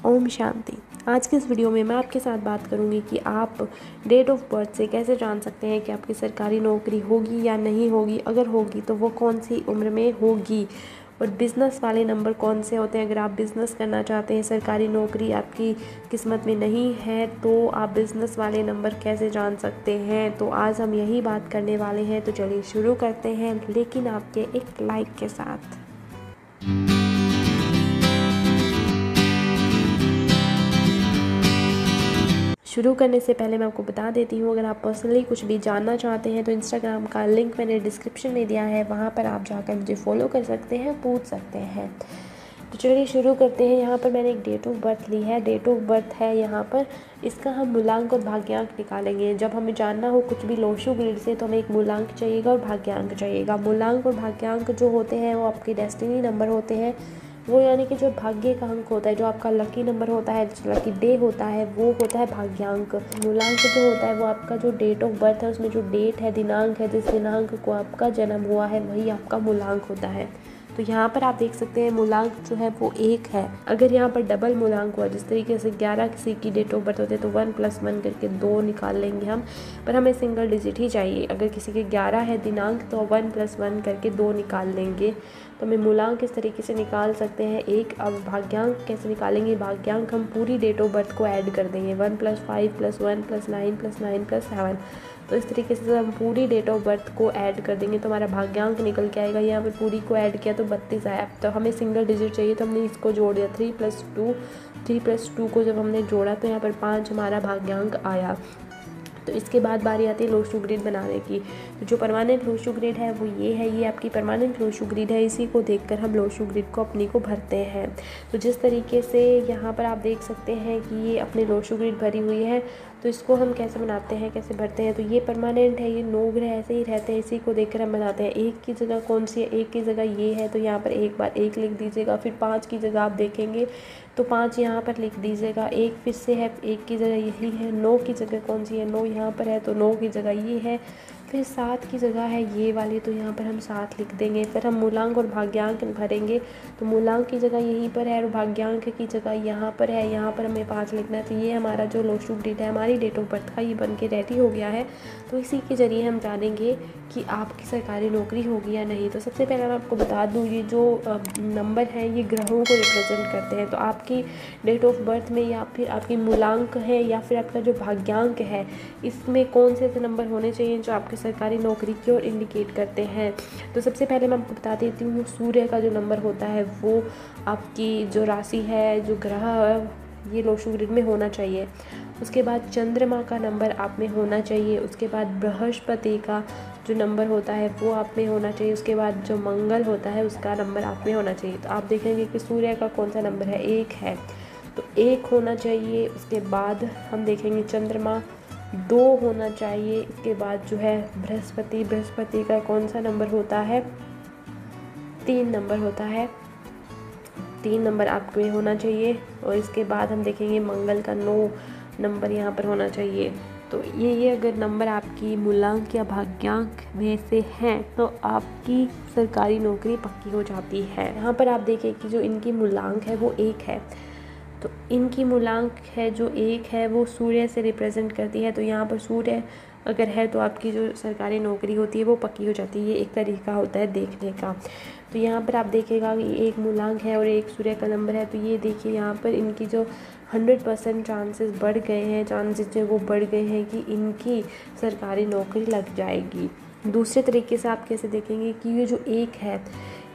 ओम शांति। आज की इस वीडियो में मैं आपके साथ बात करूंगी कि आप डेट ऑफ बर्थ से कैसे जान सकते हैं कि आपकी सरकारी नौकरी होगी या नहीं होगी। अगर होगी तो वो कौन सी उम्र में होगी, और बिज़नेस वाले नंबर कौन से होते हैं। अगर आप बिज़नेस करना चाहते हैं, सरकारी नौकरी आपकी किस्मत में नहीं है, तो आप बिज़नेस वाले नंबर कैसे जान सकते हैं। तो आज हम यही बात करने वाले हैं। तो चलिए शुरू करते हैं, लेकिन आपके एक लाइक के साथ। शुरू करने से पहले मैं आपको बता देती हूँ, अगर आप पर्सनली कुछ भी जानना चाहते हैं तो इंस्टाग्राम का लिंक मैंने डिस्क्रिप्शन में दिया है, वहाँ पर आप जाकर मुझे फॉलो कर सकते हैं, पूछ सकते हैं। तो चलिए शुरू करते हैं। यहाँ पर मैंने एक डेट ऑफ बर्थ ली है। डेट ऑफ बर्थ है यहाँ पर, इसका हम मूलांक और भाग्यांक निकालेंगे। जब हमें जानना हो कुछ भी लोशु ग्रिड से, तो हमें एक मूलांक चाहिएगा और भाग्यांक चाहिएगा। मूलांक और भाग्यांक जो होते हैं वो आपके डेस्टिनी नंबर होते हैं। वो यानी कि जो भाग्य का अंक होता है, जो आपका लकी नंबर होता है, लकी डे होता है, वो होता है भाग्यांक। मूलांक जो होता है वो आपका जो डेट ऑफ बर्थ है, उसमें जो डेट है, दिनांक है, जिस दिनांक को आपका जन्म हुआ है, वही आपका मूलांक होता है। तो यहाँ पर आप देख सकते हैं मूलांक जो है वो 1 है। अगर यहाँ पर डबल मूलांक हुआ, जिस तरीके से 11 किसी की डेट ऑफ बर्थ होते हैं, तो 1 + 1 करके 2 निकाल लेंगे हम, पर हमें सिंगल डिजिट ही चाहिए। अगर किसी के 11 है दिनांक, तो 1 + 1 करके 2 निकाल लेंगे। तो हमें मूलांक इस तरीके से निकाल सकते हैं 1। अब भाग्यांक कैसे निकालेंगे? भाग्यांक हम पूरी डेट ऑफ बर्थ को ऐड कर देंगे, 1 + 5 + 1 + 9 + 9 + 7। तो इस तरीके से हम पूरी डेट ऑफ बर्थ को ऐड कर देंगे तो हमारा भाग्यांक निकल के आएगा। यहाँ पर पूरी को ऐड किया तो 32 आया। तो हमें सिंगल डिजिट चाहिए, तो हमने इसको जोड़ दिया 3 + 2 को जब हमने जोड़ा तो यहाँ पर 5 हमारा भाग्यांक आया। तो इसके बाद बारी आती है लोशु ग्रिड बनाने की। तो जो परमानेंट लोशु ग्रिड है वो ये है, ये आपकी परमानेंट लोशु ग्रिड है। इसी को देखकर हम लोशु ग्रिड को अपनी को भरते हैं। तो जिस तरीके से यहाँ पर आप देख सकते हैं कि ये अपनी लोशु ग्रिड भरी हुई है, तो इसको हम कैसे बनाते हैं, कैसे भरते हैं। तो ये परमानेंट है, ये 9 ग्रह ऐसे ही रहते हैं, इसी को देखकर हम बनाते हैं। 1 की जगह कौन सी है? 1 की जगह ये है, तो यहाँ पर एक बार 1 लिख दीजिएगा। फिर 5 की जगह आप देखेंगे तो 5 यहाँ पर लिख दीजिएगा। 1 फिर से है, 1 की जगह यही है। 9 की जगह कौन सी है? 9 यहाँ पर है, तो 9 की जगह ये है। फिर 7 की जगह है ये वाली, तो यहाँ पर हम 7 लिख देंगे। फिर हम मूलांक और भाग्यांक भरेंगे, तो मूलांक की जगह यहीं पर है और भाग्यांक की जगह यहाँ पर है। यहाँ पर हमें 5 लिखना है। तो ये हमारा जो लोशु ग्रिड है, हमारी डेट ऑफ बर्थ का, ये बन के रेडी हो गया है। तो इसी के ज़रिए हम जानेंगे कि आपकी सरकारी नौकरी होगी या नहीं। तो सबसे पहले मैं आपको बता दूँ, ये जो नंबर है ये ग्रहों को रिप्रेजेंट करते हैं। तो आपकी डेट ऑफ बर्थ में या फिर आपकी मूलांक है या फिर आपका जो भाग्यांक है, इसमें कौन से ऐसे नंबर होने चाहिए जो आपकी सरकारी नौकरी की ओर इंडिकेट करते हैं। तो सबसे पहले मैं आपको बता देती हूँ, सूर्य का जो नंबर होता है वो आपकी जो राशि है, जो ग्रह है, ये लोशु ग्रिड में होना चाहिए। उसके बाद चंद्रमा का नंबर आप में होना चाहिए। उसके बाद बृहस्पति का जो नंबर होता है वो आप में होना चाहिए। उसके बाद जो मंगल होता है उसका नंबर आप में होना चाहिए। तो आप देखेंगे कि सूर्य का कौन सा नंबर है? 1 है, तो 1 होना चाहिए। उसके बाद हम देखेंगे चंद्रमा 2 होना चाहिए। इसके बाद जो है बृहस्पति का कौन सा नंबर होता है? 3 नंबर होता है। 3 नंबर आप में होना चाहिए। और इसके बाद हम देखेंगे मंगल का 9 नंबर यहाँ पर होना चाहिए। तो ये अगर नंबर आपकी मूलांक या भाग्यांक में से हैं तो आपकी सरकारी नौकरी पक्की हो जाती है। यहाँ पर आप देखें कि जो इनकी मूलांक है वो 1 है, तो इनकी मूलांक है जो 1 है वो सूर्य से रिप्रेजेंट करती है। तो यहाँ पर सूर्य अगर है तो आपकी जो सरकारी नौकरी होती है वो पक्की हो जाती है। ये एक तरीका होता है देखने का। तो यहाँ पर आप देखेगा कि 1 मूलांक है और 1 सूर्य का नंबर है। तो ये देखिए यहाँ पर इनकी जो 100% चांसेस बढ़ गए हैं, चांसेस जो वो बढ़ गए हैं कि इनकी सरकारी नौकरी लग जाएगी। दूसरे तरीके से आप कैसे देखेंगे कि ये जो 1 है,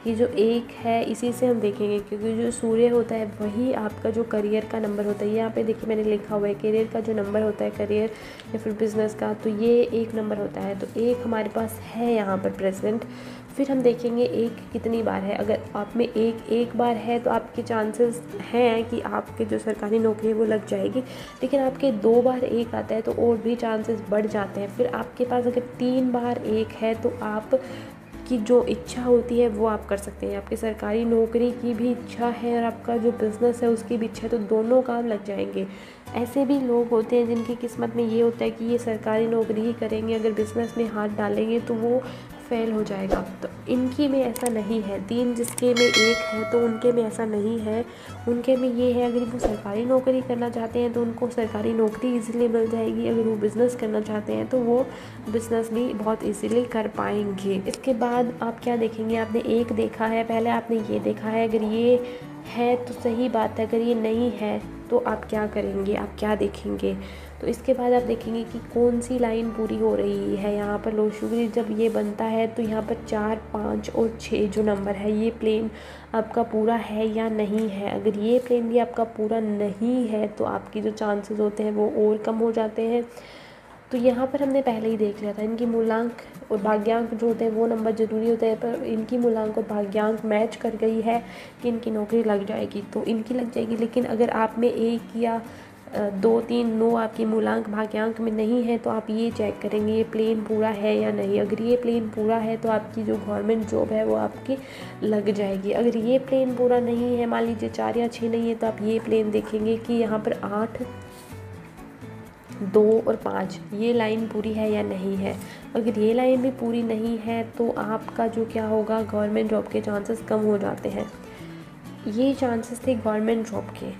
ये जो 1 है इसी से हम देखेंगे, क्योंकि जो सूर्य होता है वही आपका जो करियर का नंबर होता है। यहाँ पे देखिए मैंने लिखा हुआ है करियर का जो नंबर होता है, करियर या फिर बिजनेस का, तो ये 1 नंबर होता है। तो 1 हमारे पास है यहाँ पर प्रेजेंट। फिर हम देखेंगे 1 कितनी बार है। अगर आप में 1 बार है तो आपके चांसेस हैं कि आपके जो सरकारी नौकरी है वो लग जाएगी। लेकिन आपके 2 बार 1 आता है तो और भी चांसेस बढ़ जाते हैं। फिर आपके पास अगर 3 बार 1 है तो आप की जो इच्छा होती है वो आप कर सकते हैं। आपकी सरकारी नौकरी की भी इच्छा है और आपका जो बिज़नेस है उसकी भी इच्छा है, तो दोनों काम लग जाएंगे। ऐसे भी लोग होते हैं जिनकी किस्मत में ये होता है कि ये सरकारी नौकरी ही करेंगे, अगर बिज़नेस में हाथ डालेंगे तो वो फेल हो जाएगा। तो इनकी में ऐसा नहीं है, 3 जिसके में 1 है तो उनके में ऐसा नहीं है। उनके में ये है, अगर वो सरकारी नौकरी करना चाहते हैं तो उनको सरकारी नौकरी इजीली मिल जाएगी। अगर वो बिज़नेस करना चाहते हैं तो वो बिज़नेस भी बहुत इजीली कर पाएंगे। इसके बाद आप क्या देखेंगे, आपने 1 देखा है, पहले आपने ये देखा है। अगर ये है तो सही बात है, अगर ये नहीं है तो आप क्या करेंगे, आप क्या देखेंगे। तो इसके बाद आप देखेंगे कि कौन सी लाइन पूरी हो रही है। यहाँ पर लो शुगर जब ये बनता है तो यहाँ पर 4, 5 और 6 जो नंबर है ये प्लेन आपका पूरा है या नहीं है। अगर ये प्लेन भी आपका पूरा नहीं है तो आपकी जो चांसेस होते हैं वो और कम हो जाते हैं। तो यहाँ पर हमने पहले ही देख लिया था, इनकी मूलांक और भाग्यांक जो होते हैं वो नंबर ज़रूरी होते हैं, पर इनकी मूलांक और भाग्यांक मैच कर गई है कि इनकी नौकरी लग जाएगी तो इनकी लग जाएगी। लेकिन अगर आप में 1 या 2, 3, 9 आपकी मूलांक भाग्यांक में नहीं है तो आप ये चेक करेंगे ये प्लेन पूरा है या नहीं। अगर ये प्लेन पूरा है तो आपकी जो गवर्नमेंट जॉब है वो आपकी लग जाएगी। अगर ये प्लेन पूरा नहीं है, मान लीजिए 4 या 6 नहीं है, तो आप ये प्लेन देखेंगे कि यहाँ पर 8, 2 और 5 ये लाइन पूरी है या नहीं है। अगर ये लाइन भी पूरी नहीं है तो आपका जो क्या होगा, गवर्नमेंट जॉब के चांसेस कम हो जाते हैं। ये चांसेस थे गवर्नमेंट जॉब के।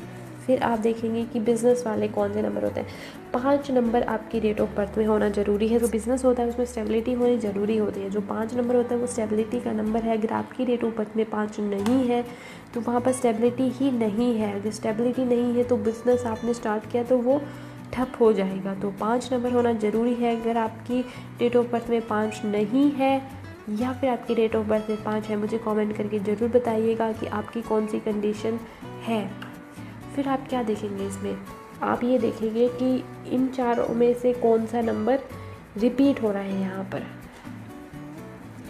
फिर आप देखेंगे कि बिज़नेस वाले कौन से नंबर होते हैं। 5 नंबर आपकी डेट ऑफ बर्थ में होना ज़रूरी है। जो बिज़नेस होता है उसमें स्टेबिलिटी होनी ज़रूरी होती है। जो 5 नंबर होता है वो स्टेबिलिटी का नंबर है। अगर आपकी डेट ऑफ बर्थ में 5 नहीं है तो वहाँ पर स्टेबिलिटी ही नहीं है। अगर स्टेबिलिटी नहीं है तो बिज़नेस आपने स्टार्ट किया तो वो ठप हो जाएगा। तो 5 नंबर होना ज़रूरी है। अगर आपकी डेट ऑफ बर्थ में 5 नहीं है या फिर आपकी डेट ऑफ बर्थ में 5 है, मुझे कमेंट करके ज़रूर बताइएगा कि आपकी कौन सी कंडीशन है। फिर आप क्या देखेंगे इसमें, आप ये देखेंगे कि इन चारों में से कौन सा नंबर रिपीट हो रहा है। यहाँ पर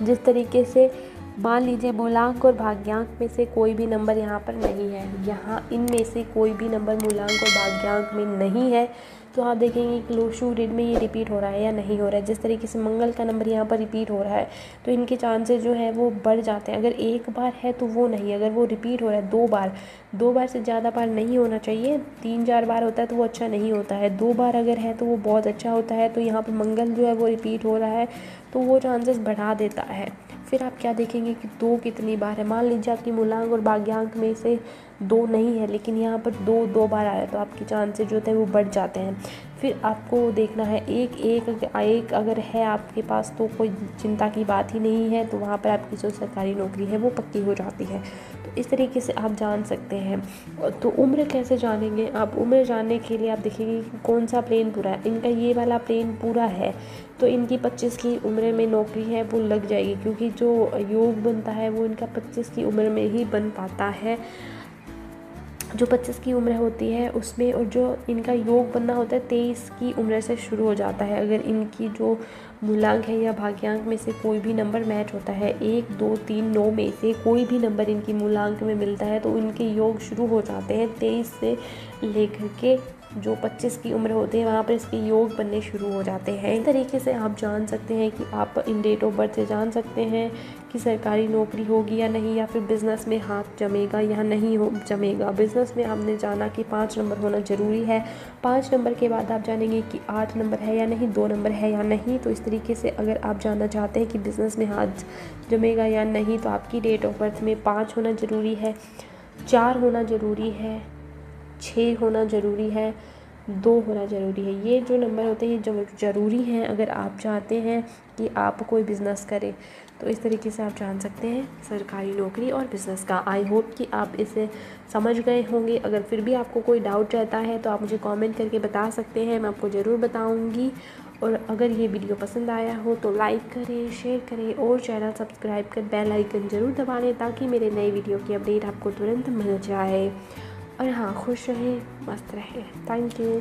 जिस तरीके से मान लीजिए मूलांक और भाग्यांक में से कोई भी नंबर यहाँ पर नहीं है, यहाँ इनमें से कोई भी नंबर मूलांक और भाग्यांक में नहीं है, तो आप देखेंगे कि लोशू ग्रिड में ये रिपीट हो रहा है या नहीं हो रहा है। जिस तरीके से मंगल का नंबर यहाँ पर रिपीट हो रहा है तो इनके चांसेस जो है वो बढ़ जाते हैं। अगर 1 बार है तो वो नहीं, अगर वो रिपीट हो रहा है 2 बार से ज़्यादा बार नहीं होना चाहिए। 3-4 बार होता है तो वो अच्छा नहीं होता है। 2 बार अगर है तो वो बहुत अच्छा होता है। तो यहाँ पर मंगल जो है वो रिपीट हो रहा है तो वो चांसेस बढ़ा देता है। फिर आप क्या देखेंगे कि 2 कितनी बार है। मान लीजिए आपकी मूलांक और भाग्यांक में से 2 नहीं है लेकिन यहाँ पर 2 बार आया तो आपके चांसेस जो होते हैं वो बढ़ जाते हैं। फिर आपको देखना है एक अगर है आपके पास तो कोई चिंता की बात ही नहीं है, तो वहाँ पर आपकी जो सरकारी नौकरी है वो पक्की हो जाती है। तो इस तरीके से आप जान सकते हैं। तो उम्र कैसे जानेंगे आप, उम्र जानने के लिए आप देखेंगे कि कौन सा प्लेन पूरा है। इनका ये वाला प्लेन पूरा है तो इनकी 25 की उम्र में नौकरी है वो लग जाएगी, क्योंकि जो योग बनता है वो इनका 25 की उम्र में ही बन पाता है। जो 25 की उम्र होती है उसमें, और जो इनका योग बनना होता है 23 की उम्र से शुरू हो जाता है। अगर इनकी जो मूलांक है या भाग्यांक में से कोई भी नंबर मैच होता है, 1, 2, 3, 9 में से कोई भी नंबर इनकी मूलांक में मिलता है तो इनके योग शुरू हो जाते हैं 23 से लेकर के जो 25 की उम्र होती है वहाँ पर इसके योग बनने शुरू हो जाते हैं। इस तरीके से आप जान सकते हैं कि आप इन डेट ऑफ बर्थ से जान सकते हैं कि सरकारी नौकरी होगी या नहीं, या फिर बिज़नेस में हाथ जमेगा या नहीं हो जमेगा। बिज़नेस में आपने जाना कि 5 नंबर होना ज़रूरी है। 5 नंबर के बाद आप जानेंगे कि 8 नंबर है या नहीं, 2 नंबर है या नहीं। तो इस तरीके से अगर आप जानना चाहते हैं कि बिज़नेस में हाथ जमेगा या नहीं तो आपकी डेट ऑफ बर्थ में 5 होना ज़रूरी है, 4 होना ज़रूरी है, 6 होना ज़रूरी है, 2 होना ज़रूरी है। ये जो नंबर होते हैं ये जो ज़रूरी हैं अगर आप चाहते हैं कि आप कोई बिज़नेस करें। तो इस तरीके से आप जान सकते हैं सरकारी नौकरी और बिज़नेस का। आई होप कि आप इसे समझ गए होंगे। अगर फिर भी आपको कोई डाउट रहता है तो आप मुझे कमेंट करके बता सकते हैं, मैं आपको ज़रूर बताऊंगी। और अगर ये वीडियो पसंद आया हो तो लाइक करें, शेयर करें और चैनल सब्सक्राइब कर बेल आइकन ज़रूर दबा लें ताकि मेरे नए वीडियो की अपडेट आपको तुरंत मिल जाए। और हाँ, खुश रहें, मस्त रहें। Thank you.